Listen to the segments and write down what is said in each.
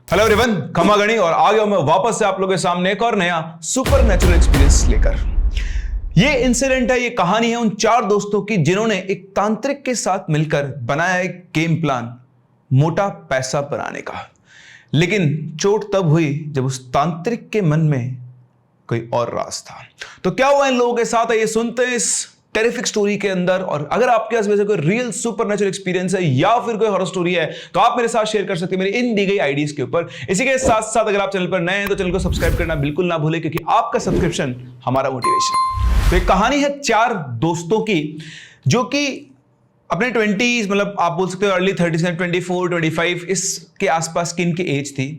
Hello everyone, खमा गणी और आ गया मैं वापस से आप लोगों के सामने एक और नया सुपर नेचुरल एक्सपीरियंस लेकर। ये इंसिडेंट है, ये कहानी है उन 4 दोस्तों की जिन्होंने एक तांत्रिक के साथ मिलकर बनाया एक गेम प्लान मोटा पैसा बनाने का। लेकिन चोट तब हुई जब उस तांत्रिक के मन में कोई और राज था। तो क्या हुआ इन लोगों के साथ है, ये सुनते हैं इस टेरिफिक स्टोरी के अंदर। और अगर आपके पास वैसे कोई रियल सुपरनेचुरल एक्सपीरियंस है या फिर कोई हॉरर स्टोरी है तो आप मेरे साथ शेयर कर सकते हैं मेरी इन दी गई आईडीज के ऊपर। इसी के साथ साथ अगर आप चैनल पर नए हैं तो चैनल को सब्सक्राइब करना बिल्कुल ना भूलें, क्योंकि आपका सब्सक्रिप्शन हमारा मोटिवेशन। तो एक कहानी है 4 दोस्तों की जो कि अपने 20s, मतलब आप बोल सकते हो अर्ली 30s, 24, 25 इसके आसपास की इनकी एज थी।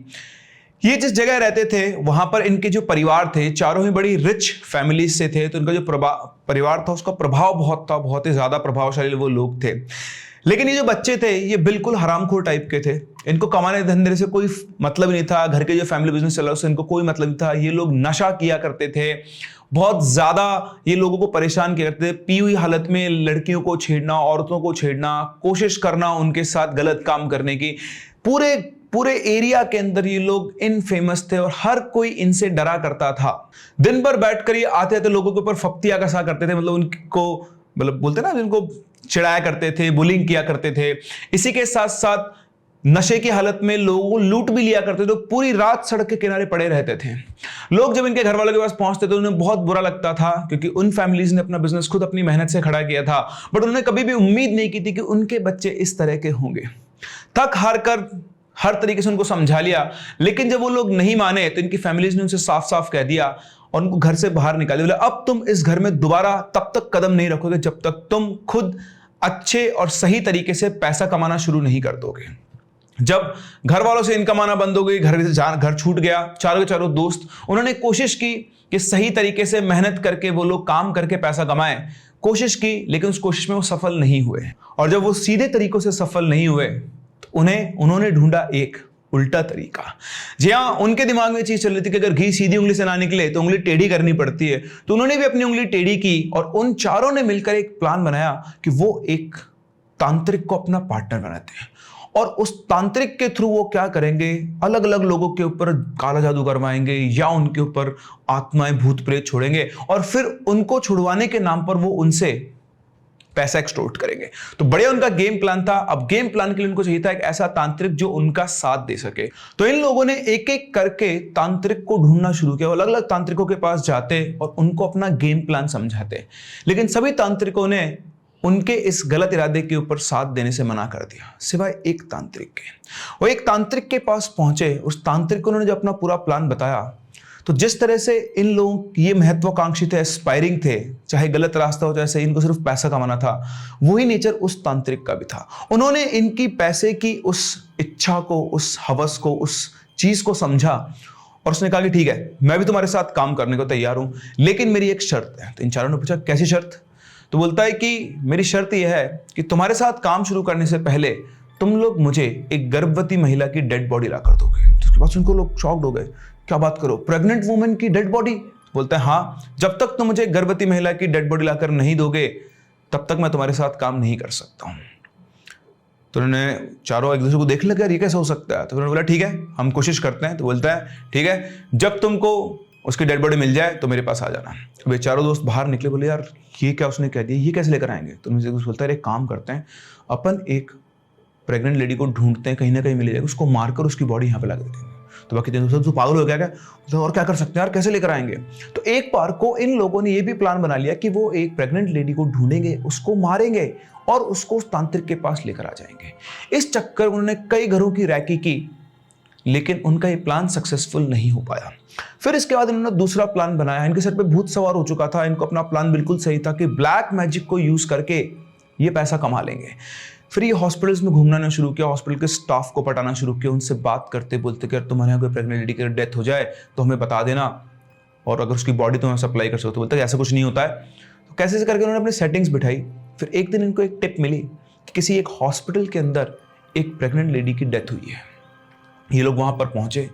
ये जिस जगह रहते थे वहां पर इनके जो परिवार थे चारों ही बड़ी रिच फैमिलीज से थे। तो इनका जो परिवार था उसका प्रभाव बहुत था, बहुत ही ज्यादा प्रभावशाली वो लोग थे। लेकिन ये जो बच्चे थे ये बिल्कुल हरामखोर टाइप के थे। इनको कमाने धंधे से कोई मतलब नहीं था, घर के जो फैमिली बिजनेस चला उससे इनको कोई मतलब नहीं था। ये लोग नशा किया करते थे, बहुत ज्यादा ये लोगों को परेशान किया करते थे। पी हुई हालत में लड़कियों को छेड़ना, औरतों को छेड़ना, कोशिश करना उनके साथ गलत काम करने की। पूरे एरिया के अंदर ये लोग इनफेमस थे और हर कोई इनसे डरा करता था। दिन भर बैठकर ये आते थे लोगों के ऊपर फप्तियां कसा करते थे, मतलब उनको बोलते ना जिनको चिढ़ाया करते थे, बुलिंग किया करते थे। इसी के साथ साथ नशे की हालत में लोगों को लूट भी लिया करते थे। तो पूरी रात सड़क के किनारे पड़े रहते थे। लोग जब इनके घर वालों के पास पहुंचते थे उन्हें बहुत बुरा लगता था, क्योंकि उन फैमिलीज ने अपना बिजनेस खुद अपनी मेहनत से खड़ा किया था। बट उन्होंने कभी भी उम्मीद नहीं की थी कि उनके बच्चे इस तरह के होंगे। थक हार कर हर तरीके से उनको समझा लिया, लेकिन जब वो लोग नहीं माने तो इनकी फैमिलीज ने उनसे साफ साफ कह दिया और उनको घर से बाहर निकाल दिया। अब तुम इस घर में दोबारा तब तक कदम नहीं रखोगे जब तक तुम खुद अच्छे और सही तरीके से पैसा कमाना शुरू नहीं कर दोगे। जब घर वालों से इनकम आना बंद हो गई, घर छूट गया, चारों के चारों दोस्त उन्होंने कोशिश की कि सही तरीके से मेहनत करके वो लोग काम करके पैसा कमाएं। कोशिश की, लेकिन उस कोशिश में वो सफल नहीं हुए। और जब वो सीधे तरीकों से सफल नहीं हुए तो उन्होंने ढूंढा एक उल्टा तरीका। जी हाँ, उनके दिमाग में चीज चल रही थी कि अगर घी सीधी उंगली से ना निकले तो उंगली टेढ़ी करनी पड़ती है। तो उन्होंने भी अपनी उंगली टेढ़ी की और उन चारों ने मिलकर एक प्लान बनाया कि वो एक तांत्रिक को अपना पार्टनर बनाते हैं। और उस तांत्रिक के थ्रू वो क्या करेंगे, अलग अलग लोगों के ऊपर काला जादू करवाएंगे या उनके ऊपर आत्माएं भूत प्रेत छोड़ेंगे और फिर उनको छुड़वाने के नाम पर वो उनसे पैसा एक्सटोर्ट करेंगे। तो बढ़िया उनका गेम प्लान था। अब गेम प्लान के लिए उनको चाहिए था एक ऐसा तांत्रिक जो उनका साथ दे सके। तो इन लोगों ने एक एक करके तांत्रिक को ढूंढना शुरू किया। अलग अलग तांत्रिकों के पास जाते और उनको अपना गेम प्लान समझाते, लेकिन सभी तांत्रिकों ने उनके इस गलत इरादे के ऊपर साथ देने से मना कर दिया, सिवाय एक तांत्रिक के। वो एक तांत्रिक के पास पहुंचे, उस तांत्रिक को उन्होंने जब अपना पूरा प्लान बताया तो जिस तरह से इन लोग ये महत्वाकांक्षी थे, एस्पायरिंग थे, चाहे गलत रास्ता हो चाहे सही, इनको सिर्फ पैसा कमाना था, वही नेचर उस तांत्रिक का भी था। उन्होंने इनकी पैसे की उस इच्छा को, उस हवस को, उस चीज को समझा और उसने कहा कि ठीक है, मैं भी तुम्हारे साथ काम करने को तैयार हूं, लेकिन मेरी एक शर्त है। तो इन चारों ने पूछा कैसी शर्त? तो बोलता है कि मेरी शर्त यह है कि तुम्हारे साथ काम शुरू करने से पहले तुम लोग मुझे एक गर्भवती महिला की डेड बॉडी ला कर दोगे। तो उसके बाद उनको लोग शॉक्ड हो गए, क्या बात करो, प्रेग्नेंट वुमेन की डेड बॉडी? बोलता है हाँ, जब तक तुम मुझे गर्भवती महिला की डेड बॉडी लाकर नहीं दोगे तब तक मैं तुम्हारे साथ काम नहीं कर सकता हूं। तो उन्होंने चारों एक दूसरे को देख लगा, ये कैसे हो सकता है? तो उन्होंने बोला ठीक है, हम कोशिश करते हैं। तो बोलता है ठीक है, जब तुमको उसकी डेड बॉडी मिल जाए तो मेरे पास आ जाना। अब ये चारों दोस्त बाहर निकले, बोले यार ये क्या उसने कह दिया, ये कैसे लेकर आएंगे? तो उनमें से बोलता है एक काम करते हैं, अपन एक प्रेग्नेंट लेडी को ढूंढते हैं, कहीं ना कहीं मिल जाएगी, उसको मारकर उसकी बॉडी यहाँ पे लगा देंगे। तो बाकी तो पागल हो गया क्या? तो और क्या कर सकते हैं यार, कैसे लेकर आएंगे? तो एक बार को इन लोगों ने ये भी प्लान बना लिया कि वो एक प्रेग्नेंट लेडी को ढूंढेंगे, उसको मारेंगे और उसको उस तांत्रिक के पास लेकर आ जाएंगे। इस चक्कर में उन्होंने कई घरों की रैकी की, लेकिन उनका ये प्लान सक्सेसफुल नहीं हो पाया। फिर इसके बाद इन्होंने दूसरा प्लान बनाया। इनके सर पे भूत सवार हो चुका था। इनको अपना प्लान बिल्कुल सही था कि ब्लैक मैजिक को यूज करके ये पैसा कमा लेंगे। फिर ये हॉस्पिटल्स में घूमना शुरू किया, हॉस्पिटल के स्टाफ को पटाना शुरू किया, उनसे बात करते, बोलते कि अगर तुम्हारे यहाँ कोई प्रेग्नेंट लेडी की डेथ हो जाए तो हमें बता देना, और अगर उसकी बॉडी तुम्हें सप्लाई कर सकते। तो बोलते कि ऐसा कुछ नहीं होता है। तो कैसे करके उन्होंने अपनी सेटिंग्स बिठाई। फिर एक दिन इनको एक टिप मिली कि किसी एक हॉस्पिटल के अंदर एक प्रेग्नेंट लेडी की डेथ हुई है। ये लोग वहां पर पहुंचे,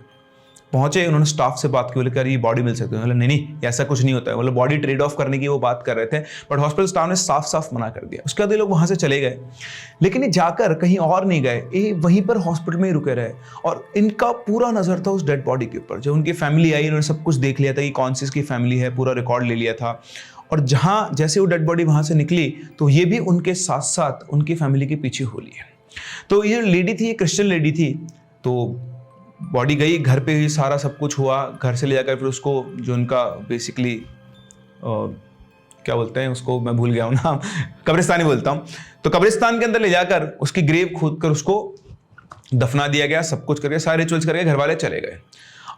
पहुंचे, उन्होंने स्टाफ से बात की, बोले यार ये बॉडी मिल सकती है। बोले नहीं नहीं ऐसा कुछ नहीं होता है, मतलब बॉडी ट्रेड ऑफ करने की वो बात कर रहे थे, बट हॉस्पिटल स्टाफ ने साफ साफ मना कर दिया। उसके बाद ये लोग वहां से चले गए, लेकिन ये जाकर कहीं और नहीं गए, ये वहीं पर हॉस्पिटल में ही रुके रहे और इनका पूरा नजर था उस डेड बॉडी के ऊपर। जब उनकी फैमिली आई, उन्होंने सब कुछ देख लिया था कि कौन सी इसकी फैमिली है, पूरा रिकॉर्ड ले लिया था। और जहां जैसे वो डेड बॉडी वहां से निकली तो ये भी उनके साथ साथ उनकी फैमिली के पीछे हो ली है। तो ये लेडी थी, ये क्रिश्चियन लेडी थी, तो बॉडी गई, घर पे ही सारा सब कुछ हुआ। घर से ले जाकर फिर उसको जो उनका बेसिकली क्या बोलते हैं उसको, मैं भूल गया हूँ नाम, कब्रिस्तान ही बोलता हूँ। तो कब्रिस्तान के अंदर ले जाकर उसकी ग्रेव खोद कर उसको दफना दिया गया, सब कुछ करके सारे रिचुअल्स करके घर वाले चले गए।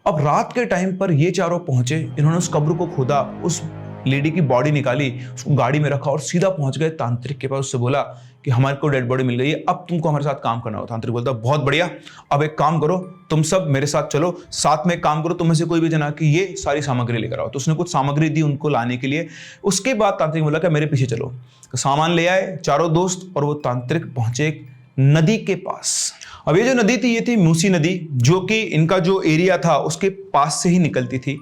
अब रात के टाइम पर ये चारों पहुंचे, इन्होंने उस कब्र को खोदा, उस लेडी की बॉडी निकाली, उसको गाड़ी में रखा और सीधा पहुंच गए तांत्रिक के पास। उससे बोला कि हमारे को डेड बॉडी मिल गई है, अब तुमको हमारे साथ काम करना हो। तांत्रिक बोलता बहुत बढ़िया, अब एक काम करो, तुम सब मेरे साथ चलो, साथ में एक काम करो, तुम में से कोई भी जना कि ये सारी सामग्री लेकर आओ। तो उसने कुछ सामग्री दी उनको लाने के लिए। उसके बाद तांत्रिक बोला कि मेरे पीछे चलो। तो सामान ले आए चारों दोस्त और वो तांत्रिक पहुंचे एक नदी के पास। अब ये जो नदी थी, ये थी मूसी नदी, जो कि इनका जो एरिया था उसके पास से ही निकलती थी।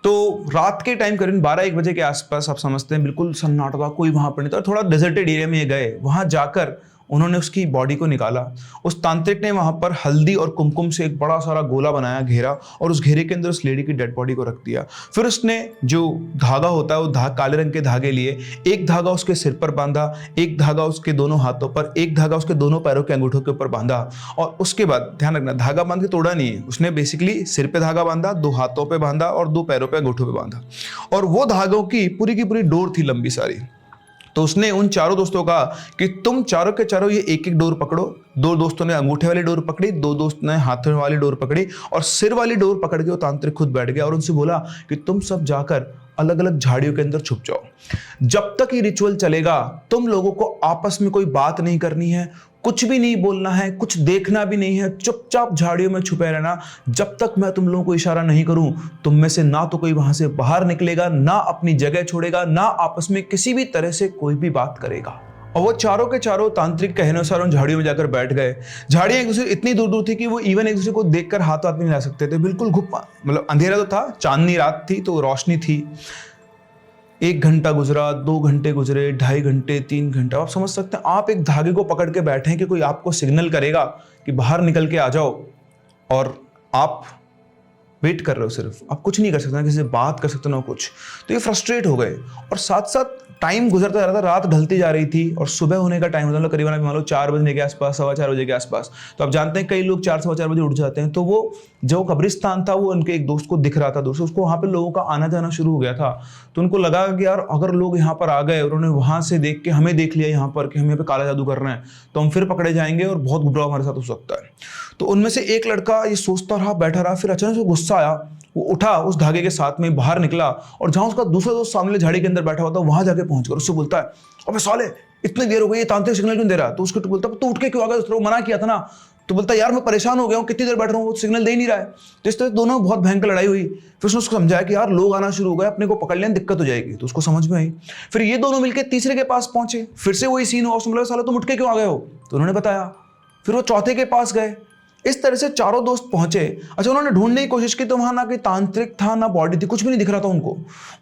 तो रात के टाइम करीब 12-1 बजे के आसपास, आप समझते हैं बिल्कुल सन्नाटा, कोई वहां पर नहीं था, थोड़ा डेजर्टेड एरिया में ये गए। वहां जाकर उन्होंने उसकी बॉडी को निकाला। उस तांत्रिक ने वहां पर हल्दी और कुमकुम से एक बड़ा सारा गोला बनाया, घेरा, और उस घेरे के अंदर उस लेडी की डेड बॉडी को रख दिया। फिर उसने जो धागा होता है, वो काले रंग के धागे लिए, एक धागा उसके सिर पर बांधा, एक धागा उसके दोनों हाथों पर, एक धागा उसके दोनों पैरों के अंगूठों के ऊपर बांधा। और उसके बाद ध्यान रखना, धागा बांध के तोड़ा नहीं है, उसने बेसिकली सिर पे धागा बांधा, 2 हाथों पे बांधा और 2 पैरों पे अंगूठों पे बांधा। और वो धागों की पूरी डोर थी लंबी सारी। तो उसने उन चारों दोस्तों का कि तुम चारों के चारों ये एक एक डोर पकड़ो। 2 दोस्तों ने अंगूठे वाली डोर पकड़ी, 2 दोस्त ने हाथों वाली डोर पकड़ी, और सिर वाली डोर पकड़ के वो तांत्रिक खुद बैठ गया और उनसे बोला कि तुम सब जाकर अलग अलग झाड़ियों के अंदर छुप जाओ। जब तक ये रिचुअल चलेगा तुम लोगों को आपस में कोई बात नहीं करनी है, कुछ भी नहीं बोलना है, कुछ देखना भी नहीं है, चुपचाप झाड़ियों में छुपे रहना। जब तक मैं तुम लोगों को इशारा नहीं करूं, तुम में से ना तो कोई वहां से बाहर निकलेगा, ना अपनी जगह छोड़ेगा, ना आपस में किसी भी तरह से कोई भी बात करेगा। और वो चारों के चारों तांत्रिक के अनुसार उन झाड़ियों में जाकर बैठ गए। झाड़ियां एक दूसरे इतनी दूर दूर थी कि वो इवन एक दूसरे को देखकर हाथ भी नहीं ला सकते थे। बिल्कुल मतलब अंधेरा तो था, चांदनी रात थी तो रोशनी थी। 1 घंटा गुजरा, 2 घंटे गुजरे, 2.5 घंटे, 3 घंटा। आप समझ सकते हैं, आप एक धागे को पकड़ के बैठे हैं कि कोई आपको सिग्नल करेगा कि बाहर निकल के आ जाओ, और आप वेट कर रहे हो सिर्फ, आप कुछ नहीं कर सकते, ना किसी से बात कर सकते, ना कुछ। तो ये फ्रस्ट्रेट हो गए और साथ साथ टाइम गुजरता जा रहा था, रात ढलती जा रही थी और सुबह होने का टाइम होता, करीबन मान लो 4 बजने के आसपास, 4:15 बजे के आसपास। तो आप जानते हैं कई लोग 4-4:15 बजे उठ जाते हैं। तो वो जो कब्रिस्तान था वो उनके एक दोस्त को दिख रहा था, दोस्त उसको, वहां पे लोगों का आना जाना शुरू हो गया था। तो उनको लगा कि यार अगर लोग यहाँ पर आ गए, उन्होंने वहां से देख के हमें देख लिया यहाँ पर कि हम यहाँ पे काला जादू कर रहे हैं, तो हम फिर पकड़े जाएंगे और बहुत बुरा हमारे साथ हो सकता है। तो उनमें से एक लड़का ये सोचता रहा, बैठा रहा, फिर अचानक से गुस्सा आया, वो उठा, उस धागे के साथ में बाहर निकला और जहां उसका दूसरा दोस्त सामने झाड़ी के अंदर बैठा हुआ था वहां जाके पहुंचकर उससे बोलता है, अबे साले इतनी देर हो गई, ये तांत्रिक सिग्नल क्यों दे रहा? तो उसको बोलता, तू उठ के क्यों आ गया? उसने मना किया था ना। तो बोलता यार मैं परेशान हो गया हूँ, कितनी देर बैठ रहा हूँ, वो सिग्नल दे ही नहीं रहा है। तो इस तरह दोनों बहुत भयंकर लड़ाई हुई। फिर उसने उसको समझाया कि यार लोग आना शुरू हो गए, अपने को पकड़ लेना दिक्कत हो जाएगी। तो उसको समझ में आई। फिर ये दोनों मिलकर तीसरे के पास पहुंचे, फिर से वही सीन हुआ। उसने बोला साला तुम उठ के क्यों आ गए हो? तो उन्होंने बताया। फिर वो चौथे के पास गए। इस तरह से चारों दोस्त पहुंचे। अच्छा, उन्होंने ढूंढने की कोशिश की तो वहां ना कोई तांत्रिक था ना बॉडी थी, कुछ भी नहीं दिख रहा था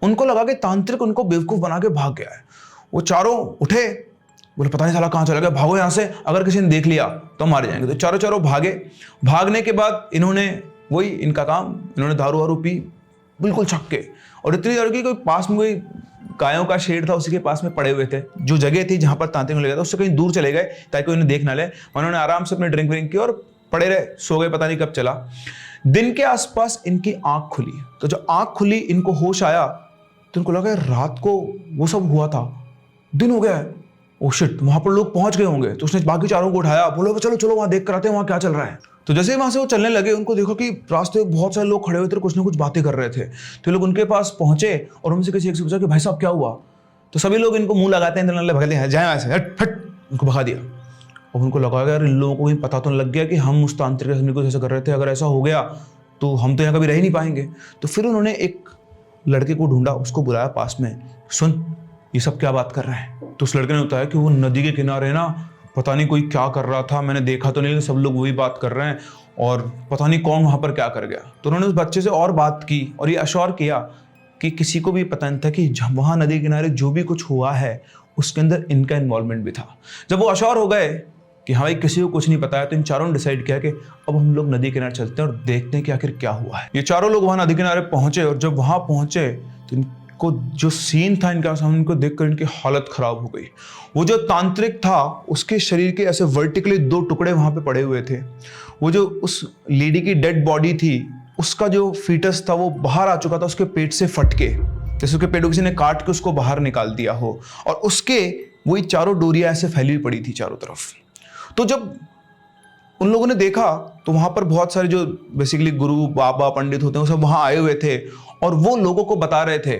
उनको लगा कि तांत्रिक उनको बेवकूफ बना के भाग गया है। वो चारों उठे, बोले पता नहीं साला कहां चला गया, भागो यहां से, अगर किसी ने देख लिया तो मारे जाएंगे। तो चारों भागे। भागने के बाद इन्होंने वही इनका काम, इन्होंने दारू वारू पी बिल्कुल छक्के, और इतनी देर की कोई पास में कोई गायों का शेड था उसी के पास में पड़े हुए थे, जो जगह थी जहां पर तांत्रिक ले गया था उससे कहीं दूर चले गए ताकि उन्हें देख ना ले। उन्होंने आराम से अपने ड्रिंक व्रिंक की और पड़े रहे, सो गए। पता नहीं कब चला। दिन के आसपास इनकी आंख खुली। तो जब आंख खुली, इनको होश आया, तो इनको लगा रात को वो सब हुआ था, दिन हो गया है, ओ शिट, वहां पर लोग पहुंच गए होंगे। तो उसने बाकी चारों को उठाया, बोलो चलो चलो वहां देख कर आते हैं वहां क्या चल रहा है। तो जैसे वहां से वो चलने लगे, उनको देखो कि रास्ते में बहुत सारे लोग खड़े हुए थे, कुछ ना कुछ बातें कर रहे थे। तो लोग उनके पास पहुंचे और उनसे किसी एक से पूछा कि भाई साहब क्या हुआ? तो सभी लोग इनको मुंह लगाते हैं, भगाते हैं, जाए वैसे, हट हट, उनको भगा दिया। और उनको लगा यार इन लोगों को भी पता तो लग गया कि हम उस तांत्रिक को जैसा कर रहे थे, अगर ऐसा हो गया तो हम तो यहाँ कभी रह ही नहीं पाएंगे। तो फिर उन्होंने एक लड़के को ढूंढा, उसको बुलाया पास में, सुन ये सब क्या बात कर रहे हैं? तो उस लड़के ने बताया कि वो नदी के किनारे ना पता नहीं कोई क्या कर रहा था, मैंने देखा तो नहीं, सब लोग वही बात कर रहे हैं। और पता नहीं कौन वहां पर क्या कर गया। तो उन्होंने उस बच्चे से और बात की और ये अश्योर किया कि किसी को भी पता नहीं था कि वहां नदी किनारे जो भी कुछ हुआ है उसके अंदर इनका इन्वॉल्वमेंट भी था। जब वो अश्योर हो गए कि हाँ भाई किसी को कुछ नहीं पता है, तो इन चारों ने डिसाइड किया कि अब हम लोग नदी किनारे चलते हैं और देखते हैं कि आखिर क्या हुआ है। ये चारों लोग वहां नदी किनारे पहुंचे और जब वहां पहुंचे तो इनको जो सीन था इनका सामने, इनको देखकर इनकी हालत खराब हो गई। वो जो तांत्रिक था उसके शरीर के ऐसे वर्टिकली 2 टुकड़े वहां पे पड़े हुए थे। वो जो उस लेडी की डेड बॉडी थी उसका जो फीटस था वो बाहर आ चुका था उसके पेट से फट के, जैसे उसके पेट को किसी ने काट के उसको बाहर निकाल दिया हो, और उसके वही चारों डोरियां ऐसे फैली हुई पड़ी थी चारों तरफ। तो जब उन लोगों ने देखा तो वहां पर बहुत सारे जो बेसिकली गुरु बाबा पंडित होते हैं वो सब वहां आए हुए थे और वो लोगों को बता रहे थे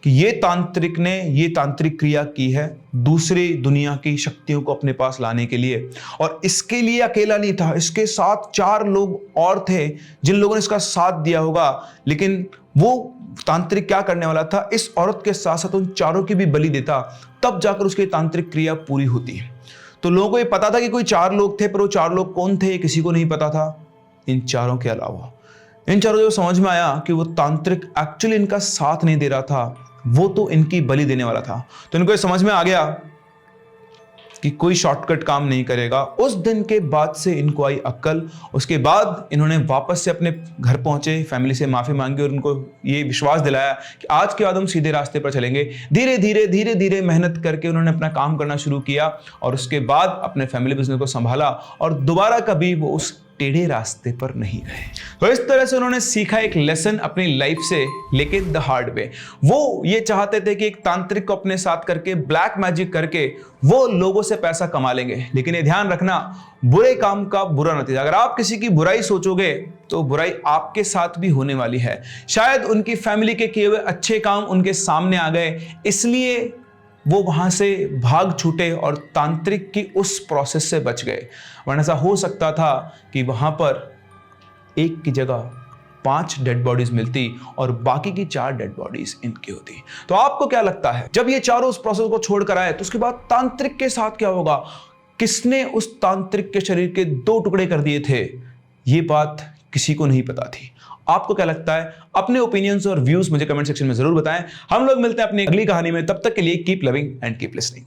कि ये तांत्रिक ने ये तांत्रिक क्रिया की है दूसरी दुनिया की शक्तियों को अपने पास लाने के लिए, और इसके लिए अकेला नहीं था, इसके साथ 4 लोग और थे जिन लोगों ने इसका साथ दिया होगा। लेकिन वो तांत्रिक क्या करने वाला था, इस औरत के साथ साथ उन चारों की भी बलि देता, तब जाकर उसकी तांत्रिक क्रिया पूरी होती। तो लोगों को ये पता था कि कोई 4 लोग थे, पर वो 4 लोग कौन थे किसी को नहीं पता था इन चारों के अलावा। इन चारों को समझ में आया कि वो तांत्रिक एक्चुअली इनका साथ नहीं दे रहा था, वो तो इनकी बलि देने वाला था। तो इनको ये समझ में आ गया कि कोई शॉर्टकट काम नहीं करेगा। उस दिन के बाद से इनको आई अक्ल। उसके बाद इन्होंने वापस से अपने घर पहुंचे, फैमिली से माफी मांगी और उनको ये विश्वास दिलाया कि आज के बाद हम सीधे रास्ते पर चलेंगे। धीरे धीरे मेहनत करके उन्होंने अपना काम करना शुरू किया और उसके बाद अपने फैमिली बिजनेस को संभाला और दोबारा कभी वो उस टेढ़े रास्ते पर नहीं गए। तो इस तरह से उन्होंने सीखा एक लेसन अपनी लाइफ से, लेकिन द हार्ड वे। वो ये चाहते थे कि एक तांत्रिक को अपने साथ करके, ब्लैक मैजिक करके वो लोगों से पैसा कमा लेंगे, लेकिन ये ध्यान रखना बुरे काम का बुरा नतीजा। अगर आप किसी की बुराई सोचोगे तो बुराई आपके साथ भी होने वाली है। शायद उनकी फैमिली के किए हुए अच्छे काम उनके सामने आ गए, इसलिए वो वहां से भाग छूटे और तांत्रिक की उस प्रोसेस से बच गए। वरना ऐसा हो सकता था कि वहां पर एक की जगह 5 डेड बॉडीज मिलती और बाकी की 4 डेड बॉडीज इनकी होती। तो आपको क्या लगता है, जब ये चारों उस प्रोसेस को छोड़कर आए तो उसके बाद तांत्रिक के साथ क्या होगा? किसने उस तांत्रिक के शरीर के 2 टुकड़े कर दिए थे? ये बात किसी को नहीं पता थी। आपको क्या लगता है? अपने ओपिनियंस और व्यूज मुझे कमेंट सेक्शन में जरूर बताएं। हम लोग मिलते हैं अपनी अगली कहानी में, तब तक के लिए keep loving and keep listening.